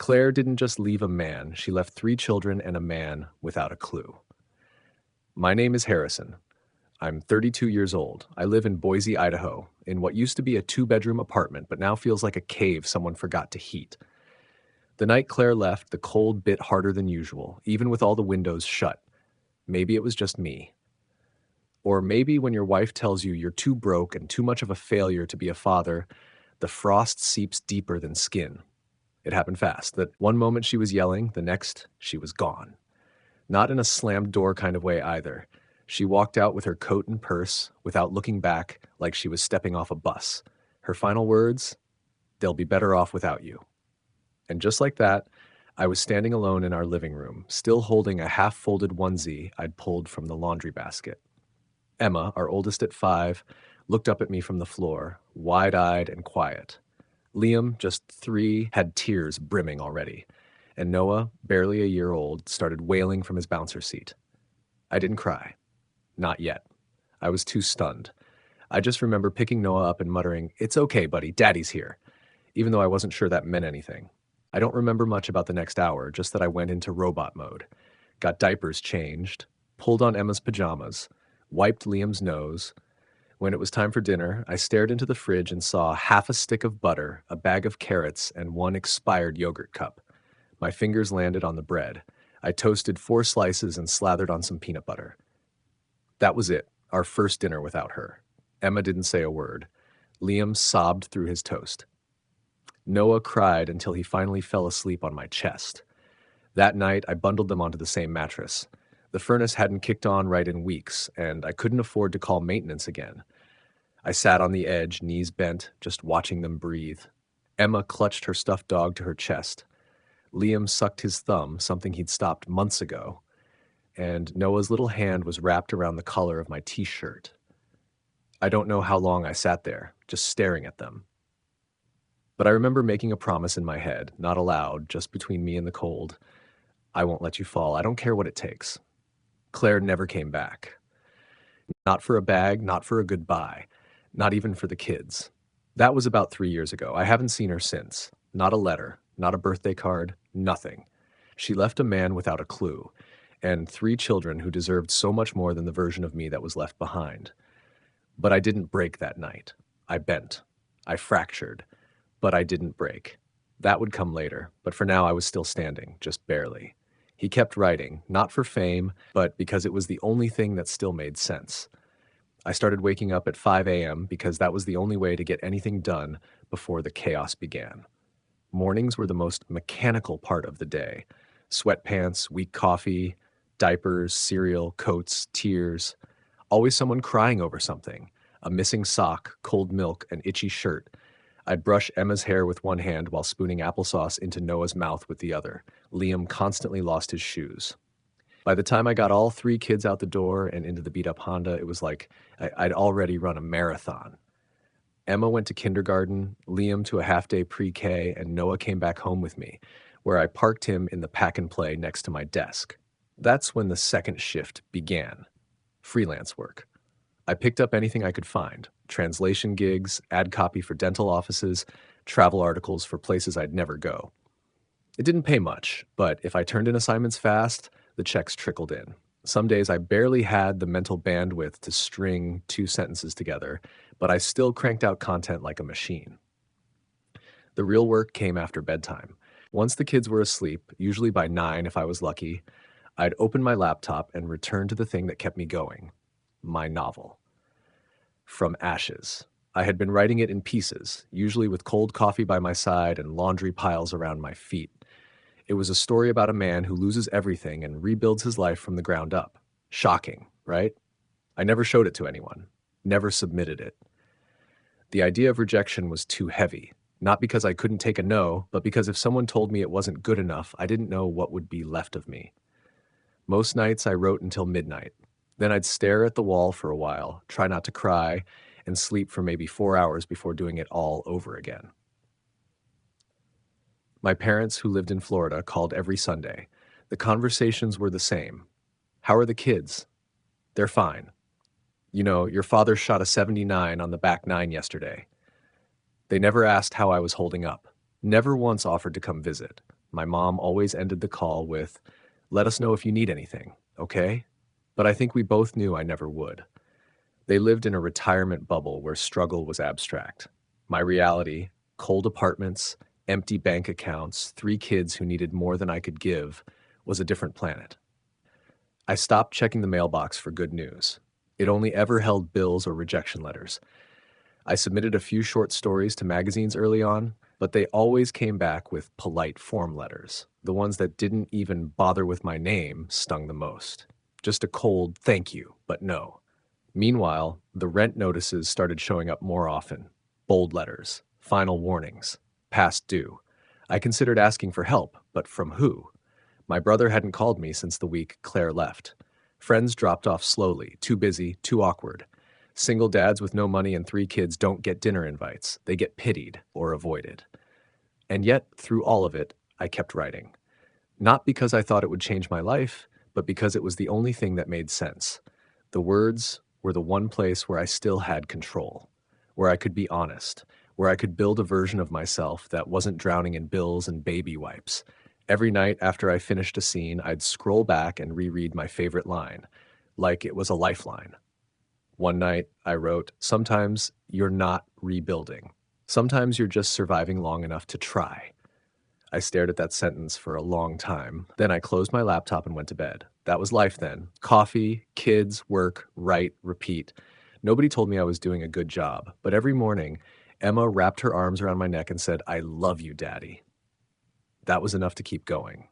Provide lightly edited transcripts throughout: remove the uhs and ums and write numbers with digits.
Claire didn't just leave a man, she left 3 children and a man without a clue. My name is Harrison. I'm 32 years old. I live in Boise, Idaho, in what used to be a 2-bedroom apartment, but now feels like a cave someone forgot to heat. The night Claire left, the cold bit harder than usual, even with all the windows shut. Maybe it was just me. Or maybe when your wife tells you you're too broke and too much of a failure to be a father, the frost seeps deeper than skin. It happened fast, that one moment she was yelling, the next she was gone. Not in a slammed door kind of way either. She walked out with her coat and purse, without looking back, like she was stepping off a bus. Her final words, "They'll be better off without you." And just like that, I was standing alone in our living room, still holding a half-folded onesie I'd pulled from the laundry basket. Emma, our oldest at 5, looked up at me from the floor, wide-eyed and quiet. Liam, just 3, had tears brimming already. And Noah, barely a year old, started wailing from his bouncer seat. I didn't cry. Not yet. I was too stunned. I just remember picking Noah up and muttering, "It's okay, buddy, Daddy's here," even though I wasn't sure that meant anything. I don't remember much about the next hour, just that I went into robot mode, got diapers changed, pulled on Emma's pajamas, wiped Liam's nose. When it was time for dinner, I stared into the fridge and saw half a stick of butter, a bag of carrots, and 1 expired yogurt cup. My fingers landed on the bread. I toasted 4 slices and slathered on some peanut butter. That was it, our first dinner without her. Emma didn't say a word. Liam sobbed through his toast. Noah cried until he finally fell asleep on my chest. That night, I bundled them onto the same mattress. The furnace hadn't kicked on right in weeks, and I couldn't afford to call maintenance again. I sat on the edge, knees bent, just watching them breathe. Emma clutched her stuffed dog to her chest. Liam sucked his thumb, something he'd stopped months ago, and Noah's little hand was wrapped around the collar of my t-shirt. I don't know how long I sat there, just staring at them. But I remember making a promise in my head, not aloud, just between me and the cold. I won't let you fall. I don't care what it takes. Claire never came back. Not for a bag, not for a goodbye, not even for the kids. That was about 3 years ago. I haven't seen her since. Not a letter, not a birthday card, nothing. She left a man without a clue, and 3 children who deserved so much more than the version of me that was left behind. But I didn't break that night. I bent. I fractured. But I didn't break. That would come later, but for now I was still standing, just barely. He kept writing, not for fame, but because it was the only thing that still made sense. I started waking up at 5 a.m. because that was the only way to get anything done before the chaos began. Mornings were the most mechanical part of the day. Sweatpants, weak coffee, diapers, cereal, coats, tears. Always someone crying over something. A missing sock, cold milk, an itchy shirt. I'd brush Emma's hair with one hand while spooning applesauce into Noah's mouth with the other. Liam constantly lost his shoes. By the time I got all 3 kids out the door and into the beat-up Honda, it was like I'd already run a marathon. Emma went to kindergarten, Liam to a half-day pre-K, and Noah came back home with me, where I parked him in the pack-and-play next to my desk. That's when the second shift began. Freelance work. I picked up anything I could find. Translation gigs, ad copy for dental offices, travel articles for places I'd never go. It didn't pay much, but if I turned in assignments fast, the checks trickled in. Some days I barely had the mental bandwidth to string 2 sentences together, but I still cranked out content like a machine. The real work came after bedtime. Once the kids were asleep, usually by 9 if I was lucky, I'd open my laptop and return to the thing that kept me going, my novel. From ashes. I had been writing it in pieces, usually with cold coffee by my side and laundry piles around my feet. It was a story about a man who loses everything and rebuilds his life from the ground up. Shocking, right? I never showed it to anyone, never submitted it. The idea of rejection was too heavy, not because I couldn't take a no, but because if someone told me it wasn't good enough, I didn't know what would be left of me. Most nights I wrote until midnight. Then I'd stare at the wall for a while, try not to cry, and sleep for maybe 4 hours before doing it all over again. My parents, who lived in Florida, called every Sunday. The conversations were the same. How are the kids? They're fine. You know, your father shot a 79 on the back 9 yesterday. They never asked how I was holding up. Never once offered to come visit. My mom always ended the call with, "Let us know if you need anything, okay?" But I think we both knew I never would. They lived in a retirement bubble where struggle was abstract. My reality, cold apartments, empty bank accounts, 3 kids who needed more than I could give, was a different planet. I stopped checking the mailbox for good news. It only ever held bills or rejection letters. I submitted a few short stories to magazines early on, but they always came back with polite form letters. The ones that didn't even bother with my name stung the most. Just a cold thank you, but no. Meanwhile, the rent notices started showing up more often. Bold letters, final warnings, past due. I considered asking for help, but from who? My brother hadn't called me since the week Claire left. Friends dropped off slowly, too busy, too awkward. Single dads with no money and 3 kids don't get dinner invites. They get pitied or avoided. And yet, through all of it, I kept writing. Not because I thought it would change my life, but because it was the only thing that made sense. The words were the one place where I still had control, where I could be honest, where I could build a version of myself that wasn't drowning in bills and baby wipes. Every night after I finished a scene, I'd scroll back and reread my favorite line, like it was a lifeline. One night, I wrote, "Sometimes you're not rebuilding. Sometimes you're just surviving long enough to try." I stared at that sentence for a long time. Then I closed my laptop and went to bed. That was life then. Coffee, kids, work, write, repeat. Nobody told me I was doing a good job, but every morning, Emma wrapped her arms around my neck and said, "I love you, Daddy." That was enough to keep going.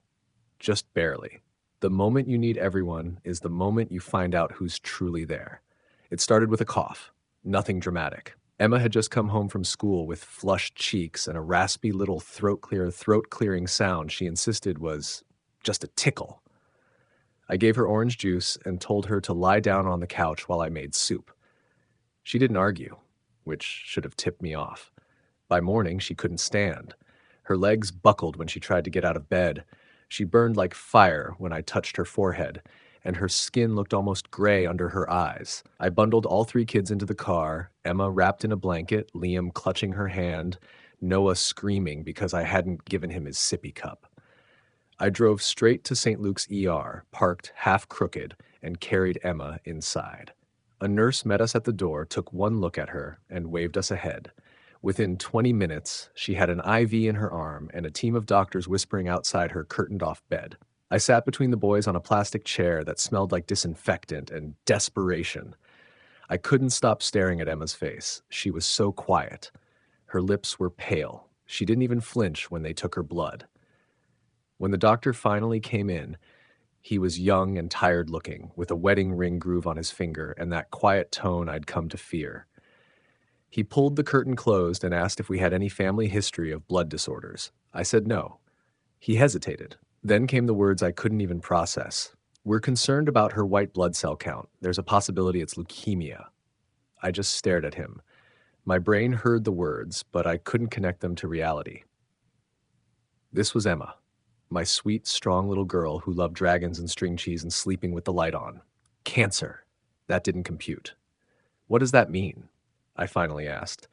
Just barely. The moment you need everyone is the moment you find out who's truly there. It started with a cough. Nothing dramatic. Emma had just come home from school with flushed cheeks and a raspy little throat-clearing sound she insisted was just a tickle. I gave her orange juice and told her to lie down on the couch while I made soup. She didn't argue, which should have tipped me off. By morning, she couldn't stand. Her legs buckled when she tried to get out of bed. She burned like fire when I touched her forehead, and her skin looked almost gray under her eyes. I bundled all 3 kids into the car, Emma wrapped in a blanket, Liam clutching her hand, Noah screaming because I hadn't given him his sippy cup. I drove straight to St. Luke's ER, parked half crooked, and carried Emma inside. A nurse met us at the door, took one look at her, and waved us ahead. Within 20 minutes, she had an IV in her arm and a team of doctors whispering outside her curtained-off bed. I sat between the boys on a plastic chair that smelled like disinfectant and desperation. I couldn't stop staring at Emma's face. She was so quiet. Her lips were pale. She didn't even flinch when they took her blood. When the doctor finally came in, he was young and tired-looking, with a wedding ring groove on his finger and that quiet tone I'd come to fear. He pulled the curtain closed and asked if we had any family history of blood disorders. I said no. He hesitated. Then came the words I couldn't even process. "We're concerned about her white blood cell count. There's a possibility it's leukemia." I just stared at him. My brain heard the words, but I couldn't connect them to reality. This was Emma, my sweet, strong little girl who loved dragons and string cheese and sleeping with the light on. Cancer. That didn't compute. "What does that mean?" I finally asked.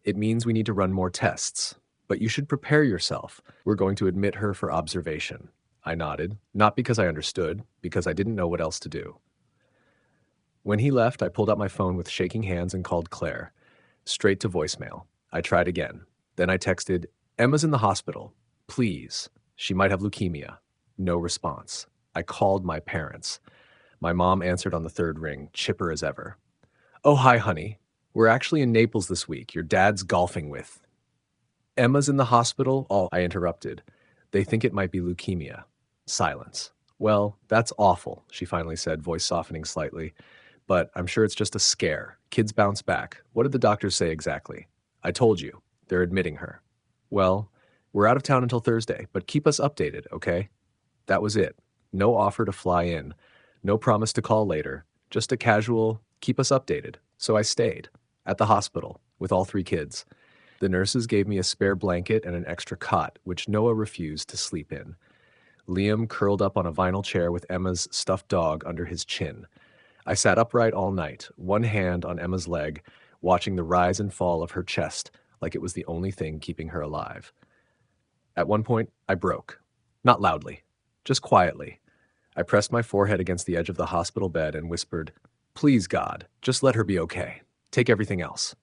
"It means we need to run more tests. But you should prepare yourself. We're going to admit her for observation." I nodded, not because I understood, because I didn't know what else to do. When he left, I pulled out my phone with shaking hands and called Claire. Straight to voicemail. I tried again. Then I texted, "Emma's in the hospital. Please. She might have leukemia." No response. I called my parents. My mom answered on the third ring, chipper as ever. "Oh, hi, honey. We're actually in Naples this week. Your dad's golfing with." "Emma's in the hospital?" I interrupted. "They think it might be leukemia." Silence. "Well, that's awful," she finally said, voice softening slightly. "But I'm sure it's just a scare. Kids bounce back. What did the doctors say exactly?" "I told you. They're admitting her." "Well, we're out of town until Thursday, but keep us updated, okay?" That was it. No offer to fly in. No promise to call later. Just a casual, keep us updated. So I stayed. At the hospital, with all 3 kids. The nurses gave me a spare blanket and an extra cot, which Noah refused to sleep in. Liam curled up on a vinyl chair with Emma's stuffed dog under his chin. I sat upright all night, one hand on Emma's leg, watching the rise and fall of her chest like it was the only thing keeping her alive. At one point, I broke. Not loudly, just quietly. I pressed my forehead against the edge of the hospital bed and whispered, "Please, God, just let her be okay. Take everything else.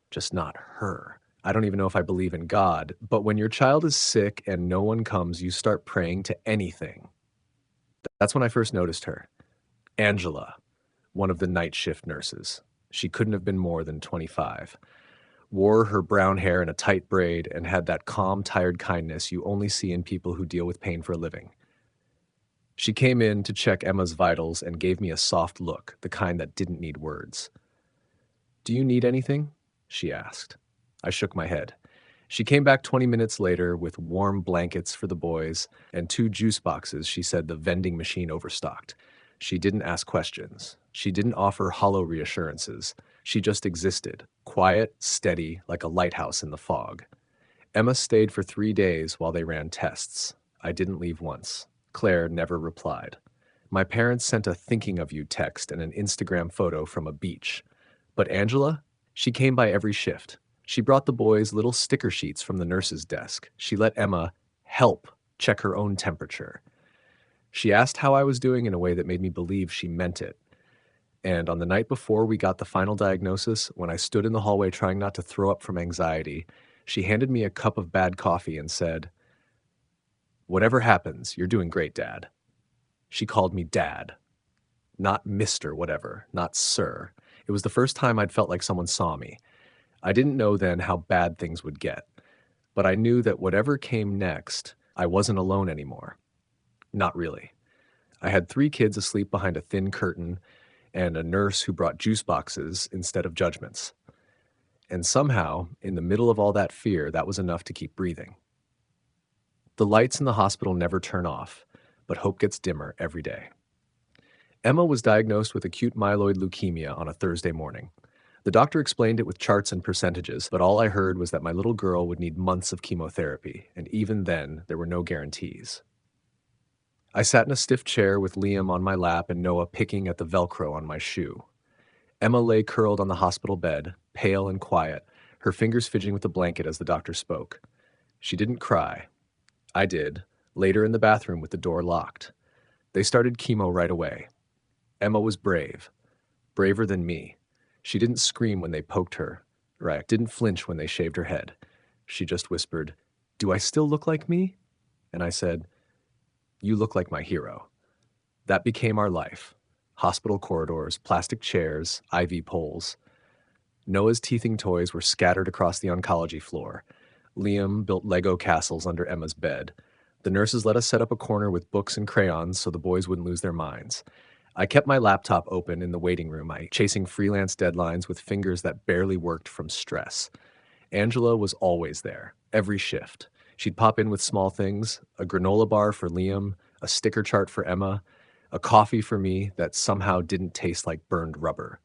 Just not her." I don't even know if I believe in God, but when your child is sick and no one comes, you start praying to anything. That's when I first noticed her. Angela, one of the night shift nurses. She couldn't have been more than 25. Wore her brown hair in a tight braid and had that calm, tired kindness you only see in people who deal with pain for a living. She came in to check Emma's vitals and gave me a soft look, the kind that didn't need words. "Do you need anything?" she asked. I shook my head. She came back 20 minutes later with warm blankets for the boys and 2 juice boxes. She said the vending machine overstocked. She didn't ask questions. She didn't offer hollow reassurances. She just existed, quiet, steady, like a lighthouse in the fog. Emma stayed for 3 days while they ran tests. I didn't leave once. Claire never replied. My parents sent a thinking of you text and an Instagram photo from a beach. But Angela, she came by every shift. She brought the boys little sticker sheets from the nurse's desk. She let Emma help check her own temperature. She asked how I was doing in a way that made me believe she meant it. And on the night before we got the final diagnosis, when I stood in the hallway trying not to throw up from anxiety, she handed me a cup of bad coffee and said, "Whatever happens, you're doing great, Dad." She called me Dad. Not Mr. whatever, not Sir. It was the first time I'd felt like someone saw me. I didn't know then how bad things would get, but I knew that whatever came next, I wasn't alone anymore. Not really. I had 3 kids asleep behind a thin curtain and a nurse who brought juice boxes instead of judgments. And somehow, in the middle of all that fear, that was enough to keep breathing. The lights in the hospital never turn off, but hope gets dimmer every day. Emma was diagnosed with acute myeloid leukemia on a Thursday morning. The doctor explained it with charts and percentages, but all I heard was that my little girl would need months of chemotherapy, and even then, there were no guarantees. I sat in a stiff chair with Liam on my lap and Noah picking at the Velcro on my shoe. Emma lay curled on the hospital bed, pale and quiet, her fingers fidgeting with the blanket as the doctor spoke. She didn't cry. I did, later in the bathroom with the door locked. They started chemo right away. Emma was brave, braver than me. She didn't scream when they poked her, didn't flinch when they shaved her head. She just whispered, "Do I still look like me?" And I said, "You look like my hero." That became our life. Hospital corridors, plastic chairs, IV poles. Noah's teething toys were scattered across the oncology floor. Liam built Lego castles under Emma's bed. The nurses let us set up a corner with books and crayons so the boys wouldn't lose their minds. I kept my laptop open in the waiting room, chasing freelance deadlines with fingers that barely worked from stress. Angela was always there, every shift. She'd pop in with small things, a granola bar for Liam, a sticker chart for Emma, a coffee for me that somehow didn't taste like burned rubber.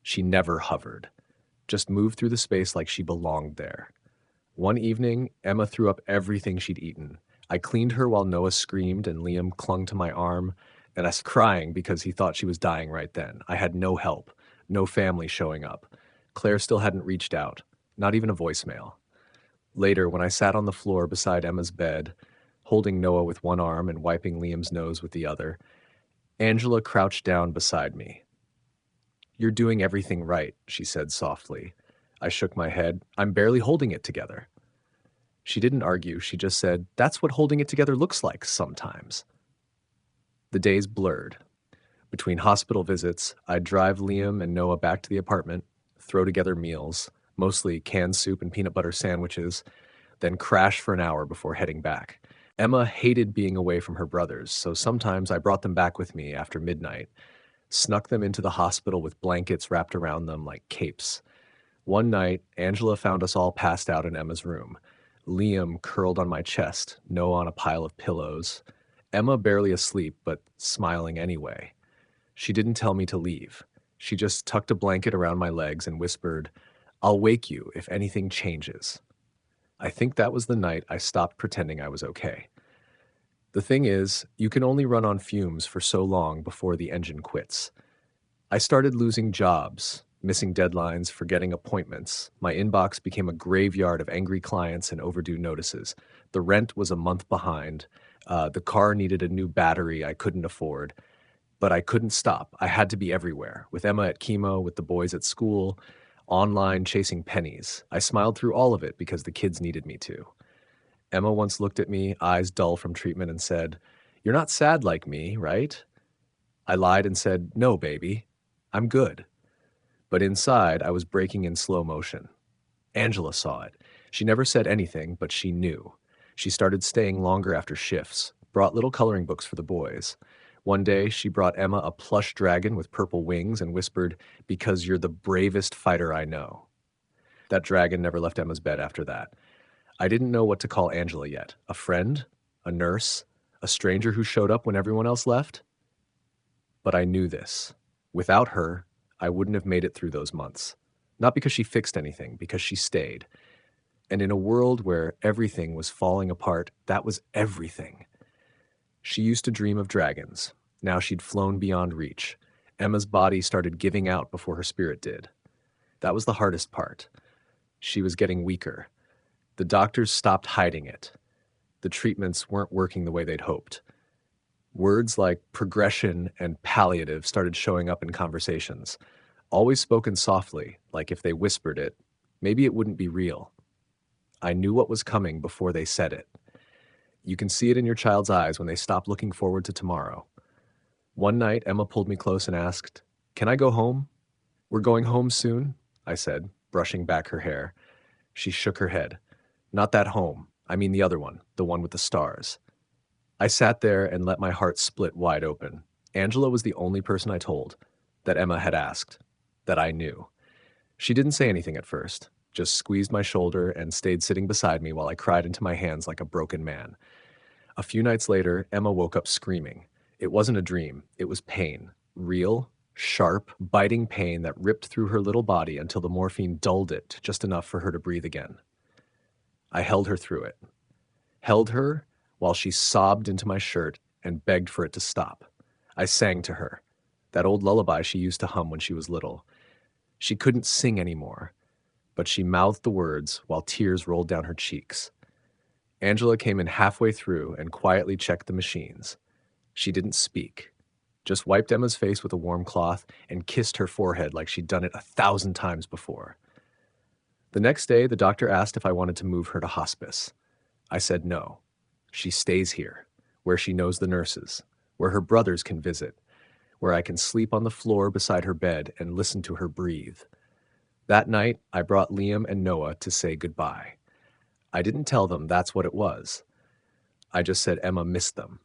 She never hovered, just moved through the space like she belonged there. One evening, Emma threw up everything she'd eaten. I cleaned her while Noah screamed and Liam clung to my arm, and I was crying because he thought she was dying right then. I had no help, no family showing up. Claire still hadn't reached out, not even a voicemail. Later, when I sat on the floor beside Emma's bed, holding Noah with one arm and wiping Liam's nose with the other, Angela crouched down beside me. "You're doing everything right," she said softly. I shook my head. "I'm barely holding it together." She didn't argue. She just said, "That's what holding it together looks like sometimes." The days blurred. Between hospital visits, I'd drive Liam and Noah back to the apartment, throw together meals, mostly canned soup and peanut butter sandwiches, then crash for an hour before heading back. Emma hated being away from her brothers, so sometimes I brought them back with me after midnight, snuck them into the hospital with blankets wrapped around them like capes. One night, Angela found us all passed out in Emma's room. Liam curled on my chest, Noah on a pile of pillows. Emma barely asleep, but smiling anyway. She didn't tell me to leave. She just tucked a blanket around my legs and whispered, "I'll wake you if anything changes." I think that was the night I stopped pretending I was okay. The thing is, you can only run on fumes for so long before the engine quits. I started losing jobs, Missing deadlines, forgetting appointments. My inbox became a graveyard of angry clients and overdue notices. The rent was a month behind. The car needed a new battery I couldn't afford. But I couldn't stop. I had to be everywhere, with Emma at chemo, with the boys at school, online chasing pennies. I smiled through all of it because the kids needed me to. Emma once looked at me, eyes dull from treatment, and said, "You're not sad like me, right?" I lied and said, "No, baby, I'm good." But inside, I was breaking in slow motion. Angela saw it. She never said anything, but she knew. She started staying longer after shifts, brought little coloring books for the boys. One day, she brought Emma a plush dragon with purple wings and whispered, "Because you're the bravest fighter I know." That dragon never left Emma's bed after that. I didn't know what to call Angela yet. A friend? A nurse? A stranger who showed up when everyone else left? But I knew this. Without her, I wouldn't have made it through those months. Not because she fixed anything, because she stayed. And in a world where everything was falling apart, that was everything. She used to dream of dragons. Now she'd flown beyond reach. Emma's body started giving out before her spirit did. That was the hardest part. She was getting weaker. The doctors stopped hiding it. The treatments weren't working the way they'd hoped. Words like progression and palliative started showing up in conversations, always spoken softly, like if they whispered it, maybe it wouldn't be real. I knew what was coming before they said it. You can see it in your child's eyes when they stop looking forward to tomorrow. One night, Emma pulled me close and asked, "Can I go home?" "We're going home soon," I said, brushing back her hair. She shook her head. "Not that home. I mean the other one, the one with the stars." I sat there and let my heart split wide open. Angela was the only person I told, that Emma had asked, that I knew. She didn't say anything at first, just squeezed my shoulder and stayed sitting beside me while I cried into my hands like a broken man. A few nights later, Emma woke up screaming. It wasn't a dream, it was pain. Real, sharp, biting pain that ripped through her little body until the morphine dulled it to just enough for her to breathe again. I held her through it. Held her while she sobbed into my shirt and begged for it to stop. I sang to her, that old lullaby she used to hum when she was little. She couldn't sing anymore, but she mouthed the words while tears rolled down her cheeks. Angela came in halfway through and quietly checked the machines. She didn't speak, just wiped Emma's face with a warm cloth and kissed her forehead like she'd done it 1,000 times before. The next day, the doctor asked if I wanted to move her to hospice. I said no. She stays here, where she knows the nurses, where her brothers can visit, where I can sleep on the floor beside her bed and listen to her breathe. That night, I brought Liam and Noah to say goodbye. I didn't tell them that's what it was. I just said Emma missed them.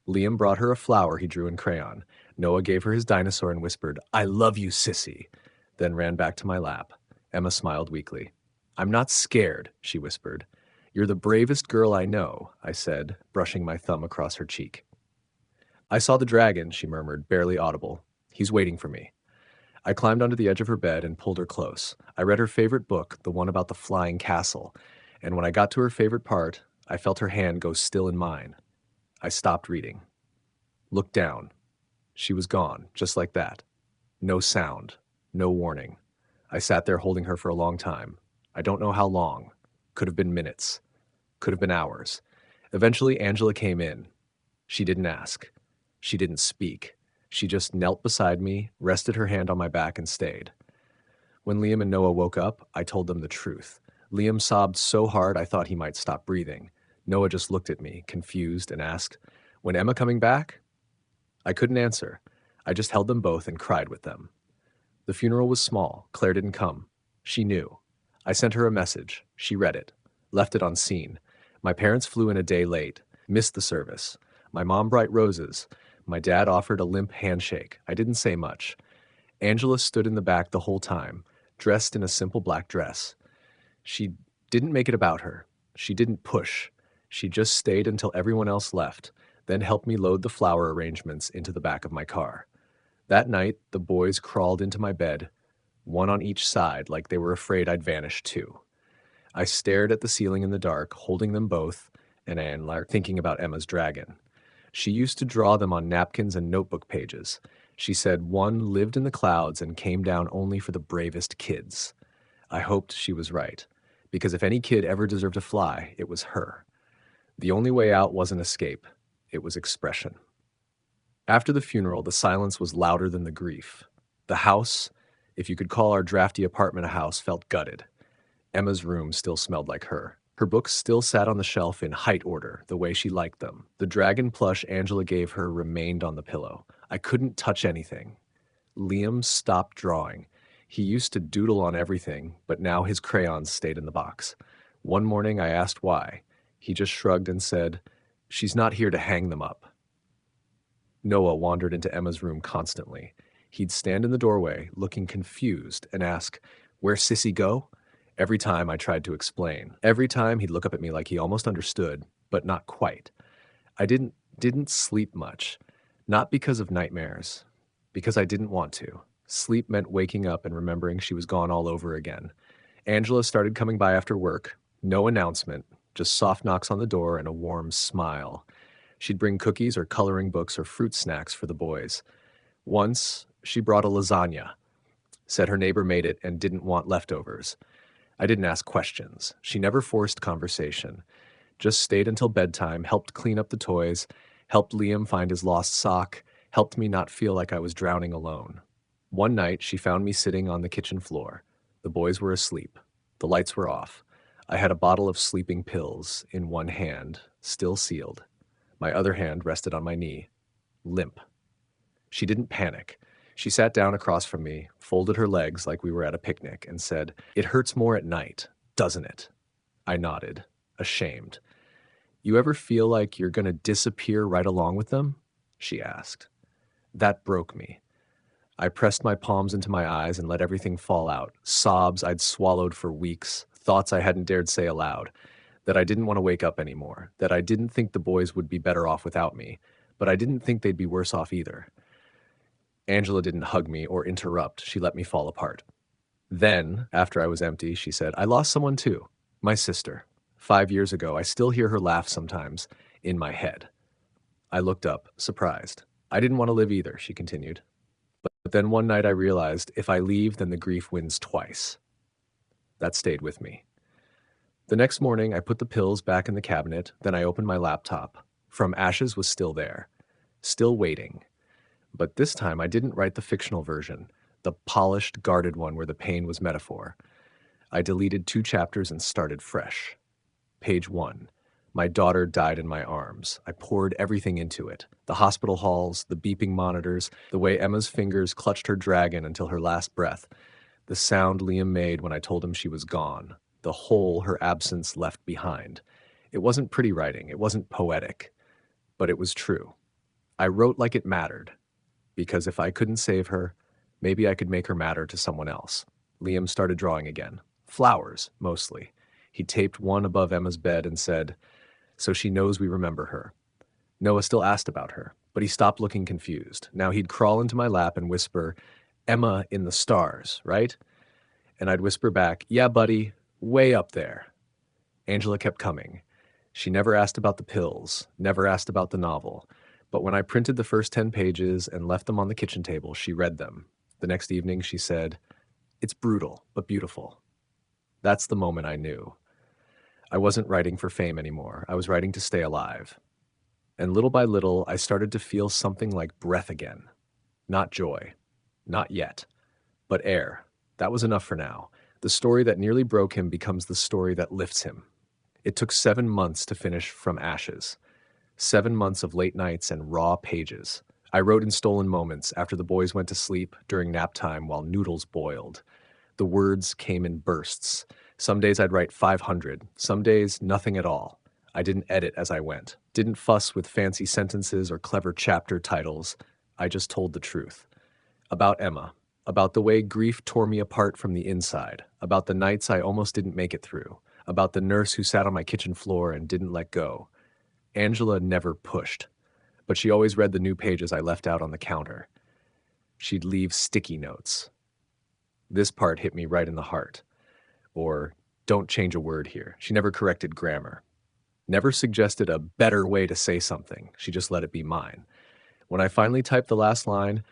Liam brought her a flower he drew in crayon. Noah gave her his dinosaur and whispered, "I love you, sissy," then ran back to my lap. Emma smiled weakly. "I'm not scared," she whispered. "You're the bravest girl I know," I said, brushing my thumb across her cheek. "I saw the dragon," she murmured, barely audible. "He's waiting for me." I climbed onto the edge of her bed and pulled her close. I read her favorite book, the one about the flying castle, and when I got to her favorite part, I felt her hand go still in mine. I stopped reading. Looked down. She was gone, just like that. No sound, no warning. I sat there holding her for a long time. I don't know how long. Could have been minutes. Could have been hours. Eventually, Angela came in. She didn't ask. She didn't speak. She just knelt beside me, rested her hand on my back, and stayed. When Liam and Noah woke up, I told them the truth. Liam sobbed so hard I thought he might stop breathing. Noah just looked at me, confused, and asked, "When Emma coming back?" I couldn't answer. I just held them both and cried with them. The funeral was small. Claire didn't come. She knew. I sent her a message. She read it. Left it on scene. My parents flew in a day late. Missed the service. My mom brought roses. My dad offered a limp handshake. I didn't say much. Angela stood in the back the whole time, dressed in a simple black dress. She didn't make it about her. She didn't push. She just stayed until everyone else left, then helped me load the flower arrangements into the back of my car. That night, the boys crawled into my bed, one on each side, like they were afraid I'd vanish too. I stared at the ceiling in the dark, holding them both, and thinking about Emma's dragon. She used to draw them on napkins and notebook pages. She said one lived in the clouds and came down only for the bravest kids. I hoped she was right, because if any kid ever deserved to fly, it was her. The only way out wasn't escape, it was expression. After the funeral, the silence was louder than the grief. The house, if you could call our drafty apartment a house, felt gutted. Emma's room still smelled like her. Her books still sat on the shelf in height order, the way she liked them. The dragon plush Angela gave her remained on the pillow. I couldn't touch anything. Liam stopped drawing. He used to doodle on everything, but now his crayons stayed in the box. One morning I asked why. He just shrugged and said, "She's not here to hang them up." Noah wandered into Emma's room constantly. He'd stand in the doorway, looking confused, and ask, "Where's Sissy go?" Every time I tried to explain. Every time he'd look up at me like he almost understood, but not quite. I didn't sleep much. Not because of nightmares. Because I didn't want to. Sleep meant waking up and remembering she was gone all over again. Angela started coming by after work. No announcement, just soft knocks on the door and a warm smile. She'd bring cookies or coloring books or fruit snacks for the boys. Once, she brought a lasagna. Said her neighbor made it and didn't want leftovers. I didn't ask questions. She never forced conversation. Just stayed until bedtime, helped clean up the toys, helped Liam find his lost sock, helped me not feel like I was drowning alone. One night, she found me sitting on the kitchen floor. The boys were asleep. The lights were off. I had a bottle of sleeping pills in one hand, still sealed. My other hand rested on my knee, limp. She didn't panic. She sat down across from me, folded her legs like we were at a picnic, and said, "It hurts more at night, doesn't it?" I nodded, ashamed. "You ever feel like you're going to disappear right along with them?" she asked. That broke me. I pressed my palms into my eyes and let everything fall out. Sobs I'd swallowed for weeks, thoughts I hadn't dared say aloud, that I didn't want to wake up anymore, that I didn't think the boys would be better off without me, but I didn't think they'd be worse off either. Angela didn't hug me or interrupt. She let me fall apart. Then, after I was empty, she said, "I lost someone too. My sister. 5 years ago. I still hear her laugh sometimes, in my head." I looked up, surprised. "I didn't want to live either," she continued. But then one night I realized if I leave, then the grief wins twice. That stayed with me. The next morning, I put the pills back in the cabinet, then I opened my laptop. From Ashes was still there. Still waiting. But this time I didn't write the fictional version, the polished, guarded one where the pain was metaphor. I deleted 2 chapters and started fresh. Page 1. My daughter died in my arms. I poured everything into it. The hospital halls, the beeping monitors, the way Emma's fingers clutched her dragon until her last breath, the sound Liam made when I told him she was gone, the hole her absence left behind. It wasn't pretty writing, it wasn't poetic, but it was true. I wrote like it mattered. Because if I couldn't save her, maybe I could make her matter to someone else. Liam started drawing again. Flowers, mostly. He taped one above Emma's bed and said, "So she knows we remember her." Noah still asked about her, but he stopped looking confused. Now he'd crawl into my lap and whisper, "Emma in the stars, right?" And I'd whisper back, "Yeah, buddy, way up there." Angela kept coming. She never asked about the pills, never asked about the novel. But when I printed the first 10 pages and left them on the kitchen table, she read them. The next evening, she said, "It's brutal, but beautiful." That's the moment I knew. I wasn't writing for fame anymore. I was writing to stay alive. And little by little, I started to feel something like breath again. Not joy. Not yet. But air. That was enough for now. The story that nearly broke him becomes the story that lifts him. It took 7 months to finish From Ashes. 7 months of late nights and raw pages. I wrote in stolen moments after the boys went to sleep, during nap time while noodles boiled. The words came in bursts. Some days I'd write 500, some days nothing at all. I didn't edit as I went, didn't fuss with fancy sentences or clever chapter titles. I just told the truth. About Emma, about the way grief tore me apart from the inside, about the nights I almost didn't make it through, about the nurse who sat on my kitchen floor and didn't let go. Angela never pushed, but she always read the new pages I left out on the counter. She'd leave sticky notes. This part hit me right in the heart. Or, "Don't change a word here." She never corrected grammar. Never suggested a better way to say something. She just let it be mine. When I finally typed the last line,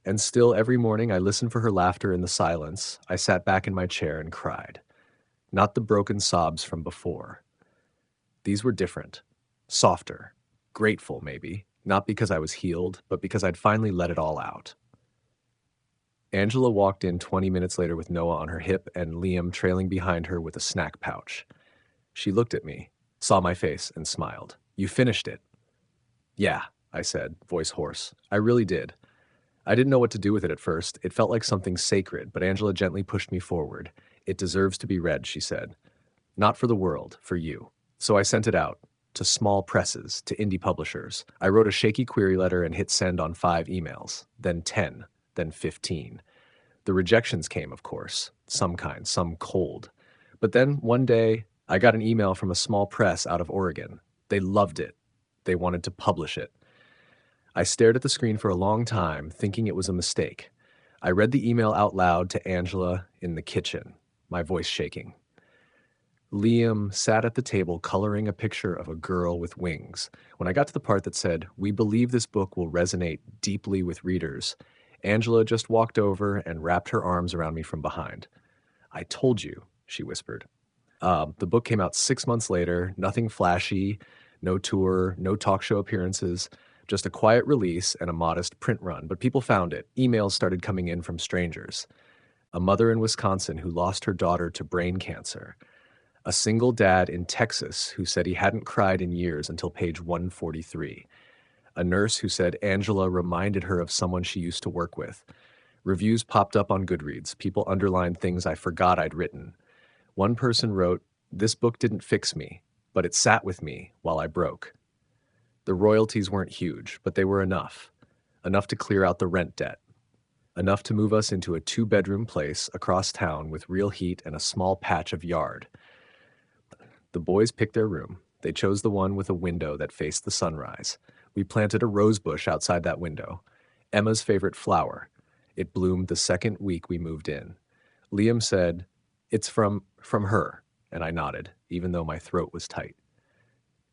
And still, every morning, I listened for her laughter in the silence. I sat back in my chair and cried. Not the broken sobs from before. These were different, softer, grateful maybe, not because I was healed, but because I'd finally let it all out. Angela walked in 20 minutes later with Noah on her hip and Liam trailing behind her with a snack pouch. She looked at me, saw my face, and smiled. "You finished it." "Yeah," I said, voice hoarse. "I really did." I didn't know what to do with it at first. It felt like something sacred, but Angela gently pushed me forward. "It deserves to be read," she said. "Not for the world, for you." So I sent it out, to small presses, to indie publishers. I wrote a shaky query letter and hit send on 5 emails, then 10, then 15. The rejections came, of course, some kind, some cold. But then, one day, I got an email from a small press out of Oregon. They loved it. They wanted to publish it. I stared at the screen for a long time, thinking it was a mistake. I read the email out loud to Angela in the kitchen, my voice shaking. Liam sat at the table coloring a picture of a girl with wings. When I got to the part that said, "We believe this book will resonate deeply with readers," Angela just walked over and wrapped her arms around me from behind. "I told you," she whispered. The book came out 6 months later, nothing flashy, no tour, no talk show appearances, just a quiet release and a modest print run. But people found it. Emails started coming in from strangers. A mother in Wisconsin who lost her daughter to brain cancer. A single dad in Texas who said he hadn't cried in years until page 143. A nurse who said Angela reminded her of someone she used to work with. Reviews popped up on Goodreads. People underlined things I forgot I'd written. One person wrote, "This book didn't fix me, but it sat with me while I broke." The royalties weren't huge, but they were enough. Enough to clear out the rent debt. Enough to move us into a 2-bedroom place across town with real heat and a small patch of yard. The boys picked their room. They chose the one with a window that faced the sunrise. We planted a rose bush outside that window. Emma's favorite flower. It bloomed the second week we moved in. Liam said, "It's from her," and I nodded, even though my throat was tight.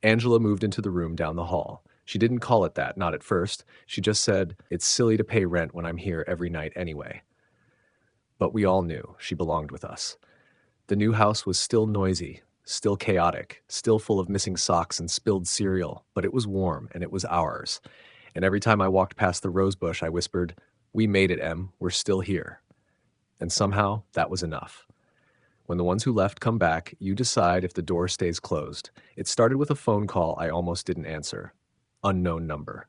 Angela moved into the room down the hall. She didn't call it that, not at first. She just said, "It's silly to pay rent when I'm here every night anyway." But we all knew she belonged with us. The new house was still noisy, still chaotic, still full of missing socks and spilled cereal, but it was warm and it was ours. And every time I walked past the rose bush, I whispered, "We made it, Em. We're still here." And somehow that was enough. When the ones who left come back, you decide if the door stays closed. It started with a phone call I almost didn't answer. Unknown number.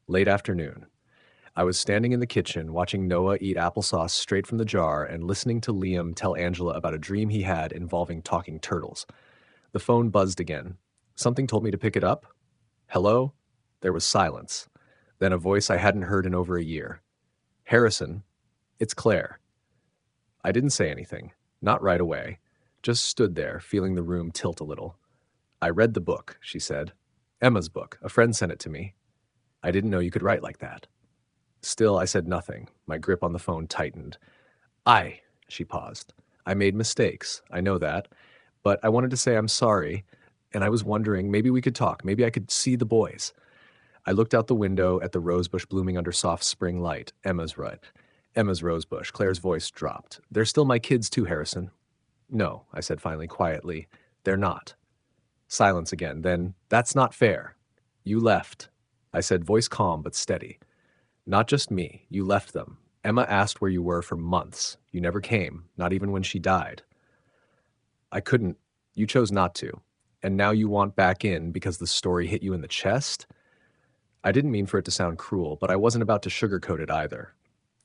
Late afternoon. I was standing in the kitchen watching Noah eat applesauce straight from the jar and listening to Liam tell Angela about a dream he had involving talking turtles. The phone buzzed again. Something told me to pick it up. "Hello?" There was silence. Then a voice I hadn't heard in over a year. "Harrison, it's Claire." I didn't say anything. Not right away. Just stood there, feeling the room tilt a little. "I read the book," she said. "Emma's book. A friend sent it to me." "I didn't know you could write like that." Still, I said nothing. My grip on the phone tightened. She paused. "I made mistakes. I know that. But I wanted to say I'm sorry, and I was wondering, maybe we could talk. Maybe I could see the boys." I looked out the window at the rosebush blooming under soft spring light. Emma's rosebush. Claire's voice dropped. "They're still my kids too, Harrison." "No," I said finally, quietly. "They're not." Silence again. Then, "That's not fair." "You left," I said, voice calm but steady. "Not just me. You left them. Emma asked where you were for months. You never came, not even when she died." "I couldn't. You chose not to. And now you want back in because the story hit you in the chest?" I didn't mean for it to sound cruel, but I wasn't about to sugarcoat it either.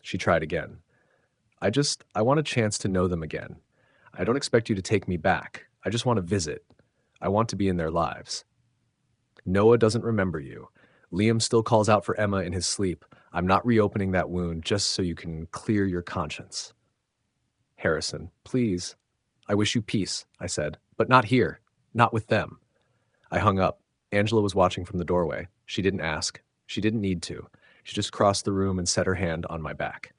She tried again. I want a chance to know them again. I don't expect you to take me back. I just want to visit. I want to be in their lives." "Noah doesn't remember you. Liam still calls out for Emma in his sleep. I'm not reopening that wound just so you can clear your conscience." "Harrison, please." "I wish you peace," I said, "but not here. Not with them." I hung up. Angela was watching from the doorway. She didn't ask. She didn't need to. She just crossed the room and set her hand on my back.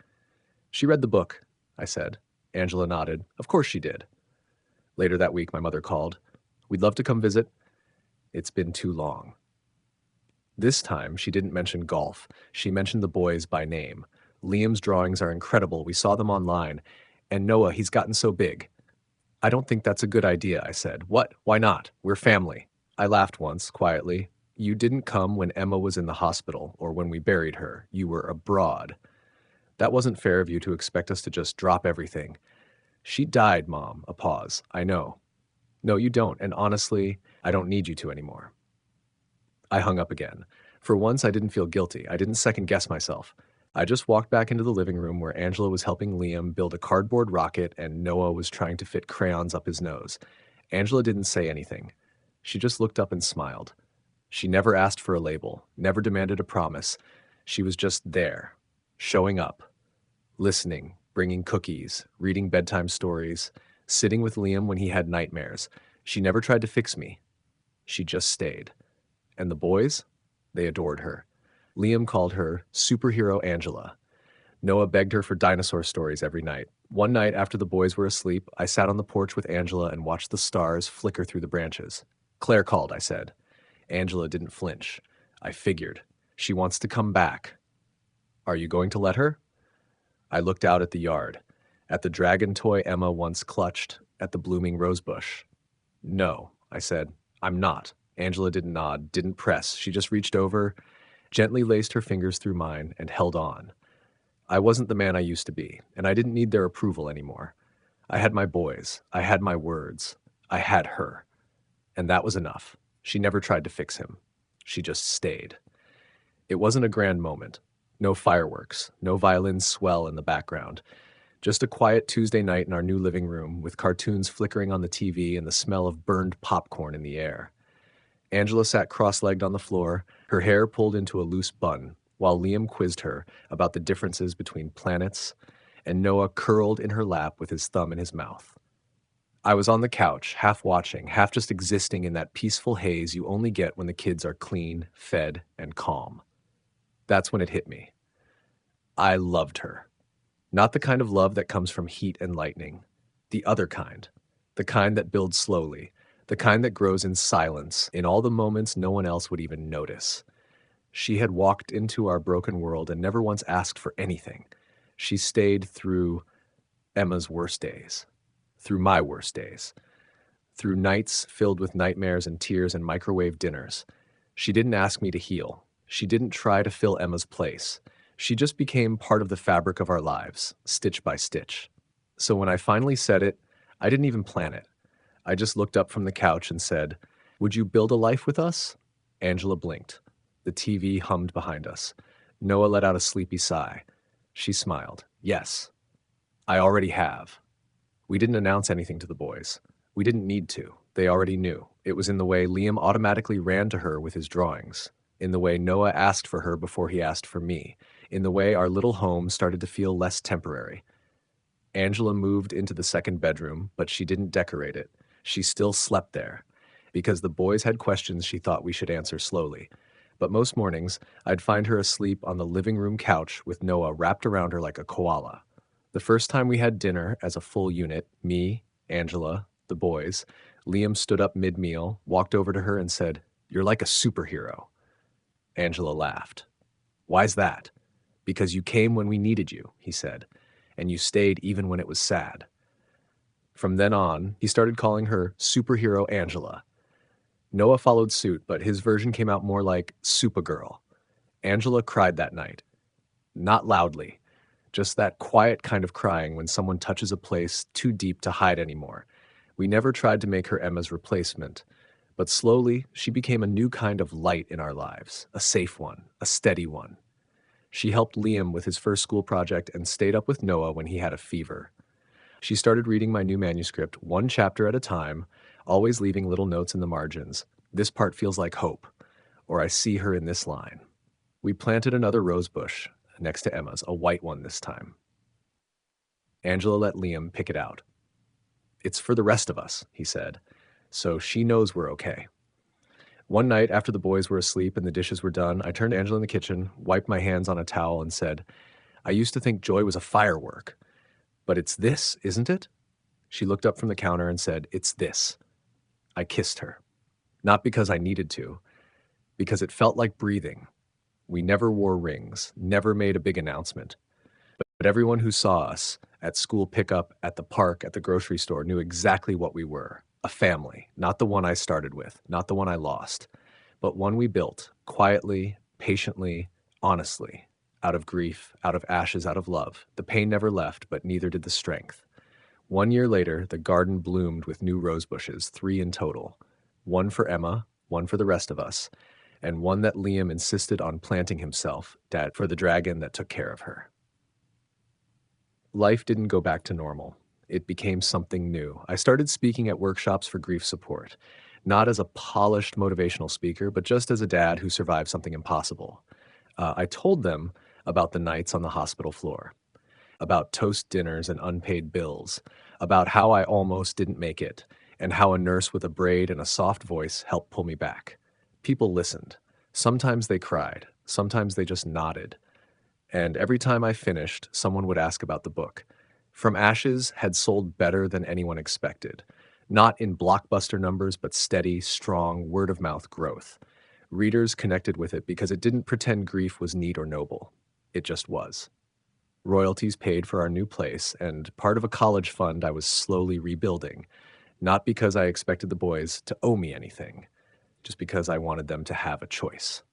"She read the book," I said. Angela nodded. "Of course she did." Later that week, my mother called. "We'd love to come visit. It's been too long." This time, she didn't mention golf. She mentioned the boys by name. Liam's drawings are incredible. We saw them online. And Noah, he's gotten so big. I don't think that's a good idea, I said. What? Why not? We're family. I laughed once, quietly. You didn't come when Emma was in the hospital or when we buried her. You were abroad. That wasn't fair of you to expect us to just drop everything. She died, Mom. A pause. I know. No, you don't. And honestly, I don't need you to anymore. I hung up again. For once, I didn't feel guilty. I didn't second-guess myself. I just walked back into the living room where Angela was helping Liam build a cardboard rocket and Noah was trying to fit crayons up his nose. Angela didn't say anything. She just looked up and smiled. She never asked for a label, never demanded a promise. She was just there, showing up, listening, bringing cookies, reading bedtime stories, sitting with Liam when he had nightmares. She never tried to fix me. She just stayed. And the boys? They adored her. Liam called her Superhero Angela. Noah begged her for dinosaur stories every night. One night after the boys were asleep, I sat on the porch with Angela and watched the stars flicker through the branches. Claire called, I said. Angela didn't flinch. I figured. She wants to come back. Are you going to let her? I looked out at the yard, at the dragon toy Emma once clutched, at the blooming rosebush. No, I said. I'm not. Angela didn't nod, didn't press. She just reached over, gently laced her fingers through mine, and held on. I wasn't the man I used to be, and I didn't need their approval anymore. I had my boys. I had my words. I had her. And that was enough. She never tried to fix him. She just stayed. It wasn't a grand moment. No fireworks, no violin swell in the background. Just a quiet Tuesday night in our new living room with cartoons flickering on the TV and the smell of burned popcorn in the air. Angela sat cross-legged on the floor, her hair pulled into a loose bun, while Liam quizzed her about the differences between planets, and Noah curled in her lap with his thumb in his mouth. I was on the couch, half watching, half just existing in that peaceful haze you only get when the kids are clean, fed, and calm. That's when it hit me. I loved her. Not the kind of love that comes from heat and lightning. The other kind. The kind that builds slowly. The kind that grows in silence, in all the moments no one else would even notice. She had walked into our broken world and never once asked for anything. She stayed through Emma's worst days, through my worst days, through nights filled with nightmares and tears and microwave dinners. She didn't ask me to heal. She didn't try to fill Emma's place. She just became part of the fabric of our lives, stitch by stitch. So when I finally said it, I didn't even plan it. I just looked up from the couch and said, "Would you build a life with us?" Angela blinked. The TV hummed behind us. Noah let out a sleepy sigh. She smiled. Yes, I already have. We didn't announce anything to the boys. We didn't need to. They already knew. It was in the way Liam automatically ran to her with his drawings, in the way Noah asked for her before he asked for me, in the way our little home started to feel less temporary. Angela moved into the second bedroom, but she didn't decorate it. She still slept there, because the boys had questions she thought we should answer slowly. But most mornings, I'd find her asleep on the living room couch with Noah wrapped around her like a koala. The first time we had dinner as a full unit, me, Angela, the boys, Liam stood up mid-meal, walked over to her and said, "You're like a superhero." Angela laughed. "Why's that?" "Because you came when we needed you," he said, "and you stayed even when it was sad." From then on, he started calling her Superhero Angela. Noah followed suit, but his version came out more like Supergirl. Angela cried that night. Not loudly, just that quiet kind of crying when someone touches a place too deep to hide anymore. We never tried to make her Emma's replacement, but slowly she became a new kind of light in our lives, a safe one, a steady one. She helped Liam with his first school project and stayed up with Noah when he had a fever. She started reading my new manuscript one chapter at a time, always leaving little notes in the margins. This part feels like hope, or I see her in this line. We planted another rose bush next to Emma's, a white one this time. Angela let Liam pick it out. "It's for the rest of us," he said, "so she knows we're okay." One night after the boys were asleep and the dishes were done, I turned to Angela in the kitchen, wiped my hands on a towel and said, "I used to think joy was a firework. But it's this, isn't it?" She looked up from the counter and said, "It's this." I kissed her. Not because I needed to. because it felt like breathing. We never wore rings, never made a big announcement. But everyone who saw us at school pickup, at the park, at the grocery store knew exactly what we were. A family, not the one I started with, not the one I lost, but one we built quietly, patiently, honestly, out of grief, out of ashes, out of love. The pain never left, but neither did the strength. 1 year later, the garden bloomed with new rose bushes, 3 in total. One for Emma, one for the rest of us, and one that Liam insisted on planting himself, Dad, for the dragon that took care of her. Life didn't go back to normal. It became something new. I started speaking at workshops for grief support, not as a polished motivational speaker, but just as a dad who survived something impossible. I told them about the nights on the hospital floor, about toast dinners and unpaid bills, about how I almost didn't make it, and how a nurse with a braid and a soft voice helped pull me back. People listened. Sometimes they cried. Sometimes they just nodded. And every time I finished, someone would ask about the book. From Ashes had sold better than anyone expected. Not in blockbuster numbers, but steady, strong, word-of-mouth growth. Readers connected with it because it didn't pretend grief was neat or noble. It just was. Royalties paid for our new place, and part of a college fund I was slowly rebuilding, not because I expected the boys to owe me anything, just because I wanted them to have a choice.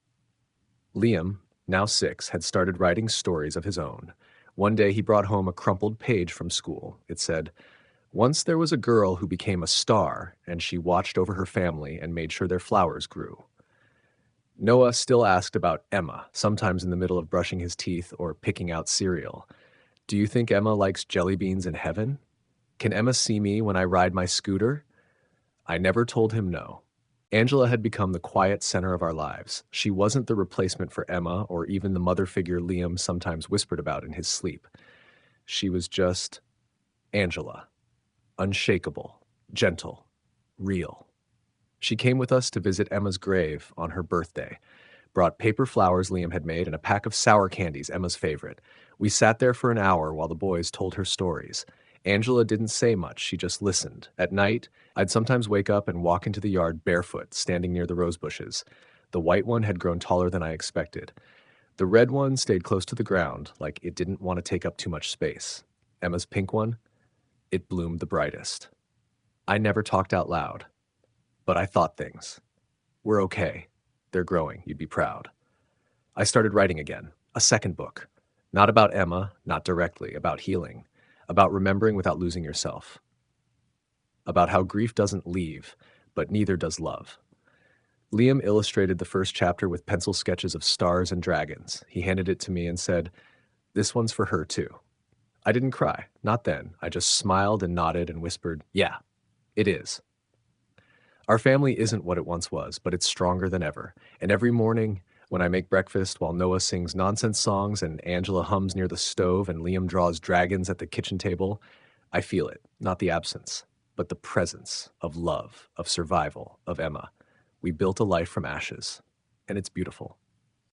Liam, now 6, had started writing stories of his own. One day he brought home a crumpled page from school. It said, "Once there was a girl who became a star, and she watched over her family and made sure their flowers grew." Noah still asked about Emma, sometimes in the middle of brushing his teeth or picking out cereal. "Do you think Emma likes jelly beans in heaven? Can Emma see me when I ride my scooter?" I never told him no. Angela had become the quiet center of our lives. She wasn't the replacement for Emma or even the mother figure Liam sometimes whispered about in his sleep. She was just Angela. Unshakable, gentle, real. She came with us to visit Emma's grave on her birthday, brought paper flowers Liam had made and a pack of sour candies, Emma's favorite. We sat there for an hour while the boys told her stories. Angela didn't say much, she just listened. At night, I'd sometimes wake up and walk into the yard barefoot, standing near the rose bushes. The white one had grown taller than I expected. The red one stayed close to the ground, like it didn't want to take up too much space. Emma's pink one, it bloomed the brightest. I never talked out loud, but I thought things. We're okay. They're growing. You'd be proud. I started writing again, a second book. Not about Emma, not directly, about healing, about remembering without losing yourself, about how grief doesn't leave, but neither does love. Liam illustrated the first chapter with pencil sketches of stars and dragons. He handed it to me and said, "This one's for her too." I didn't cry, not then. I just smiled and nodded and whispered, "Yeah, it is." Our family isn't what it once was, but it's stronger than ever. And every morning, when I make breakfast while Noah sings nonsense songs and Angela hums near the stove and Liam draws dragons at the kitchen table, I feel it, not the absence, but the presence of love, of survival, of Emma. We built a life from ashes, and it's beautiful.